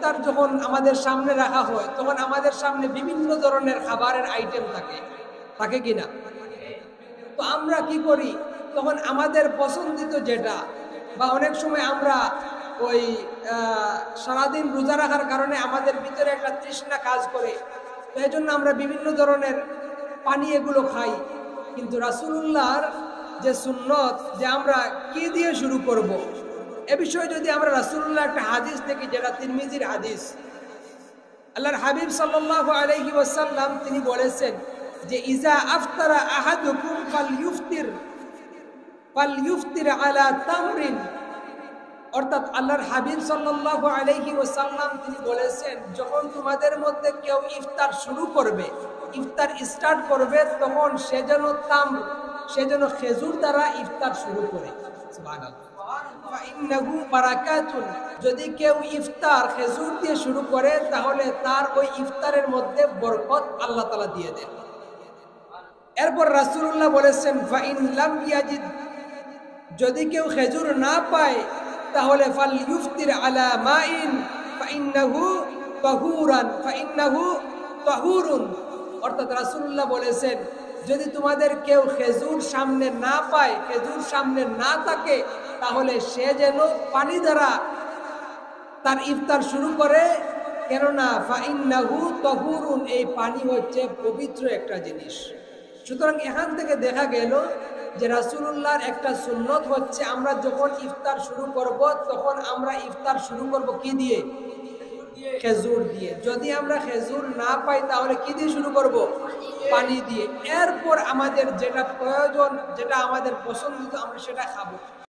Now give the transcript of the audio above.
ইফতার যখন আমাদের সামনে রাখা হয় তখন আমাদের সামনে বিভিন্ন ধরনের খাবারের আইটেম থাকে, থাকে কিনা? তো আমরা কি করি তখন আমাদের পছন্দিত যেটা, বা অনেক সময় আমরা ওই সারাদিন রোজা রাখার কারণে আমাদের ভিতরে একটা তৃষ্ণা কাজ করে, তো এই জন্য আমরা বিভিন্ন ধরনের পানি এগুলো খাই। কিন্তু রাসূলুল্লাহর যে সুন্নত যে আমরা কি দিয়ে শুরু করব, এ বিষয়ে যদি আমরা রাসূলুল্লাহ একটা হাদিস দেখি, যেটা তিরমিজির হাদিস, আল্লাহর হাবিব সাল্লাল্লাহু আলাইহি ওয়াসাল্লাম তিনি বলেছেন যে ইজা আফতারা আহাদুকুম ফালইফতির আলা তামরিন, অর্থাৎ আল্লাহর হাবিব সাল্লাল্লাহু আলাইহি ওয়াসাল্লাম তিনি বলেছেন যখন তোমাদের মধ্যে কেউ ইফতার শুরু করবে, ইফতার স্টার্ট করবে, তখন সে যেন খেজুর দ্বারা ইফতার শুরু করে। সুবহানাল্লাহ। ফাইন্নাহু বারাকাতুন, যদি কেউ ইফতার খেজুর দিয়ে শুরু করে তাহলে তার ওই ইফতারের মধ্যে বরকত আল্লাহ তাআলা দিয়ে দেন। এরপর রাসূলুল্লাহ বলেছেন ফাইন লাম ইয়াজিদ, যদি কেউ খেজুর না পায় তাহলে ফালইফতির আলা মাইন ফাইন্নাহু তাহুরুন, অর্থাৎ রাসূলুল্লাহ বলেছেন যদি তোমাদের কেউ খেজুর সামনে না পায়, খেজুর সামনে না থাকে, তাহলে সে যেন পানি দ্বারা তার ইফতার শুরু করে, কেননা ফাইন্নাহু তাহুরুন, এই পানি হচ্ছে পবিত্র একটা জিনিস। সুতরাং এখান থেকে দেখা গেল যে রাসূলুল্লাহর একটা সুন্নত হচ্ছে আমরা যখন ইফতার শুরু করব তখন আমরা ইফতার শুরু করব কি দিয়ে? খেজুর দিয়ে। যদি আমরা খেজুর না পাই তাহলে কি দিয়ে শুরু করব? পানি দিয়ে। এরপর আমাদের যেটা প্রয়োজন, যেটা আমাদের পছন্দিত, আমরা সেটা খাবো।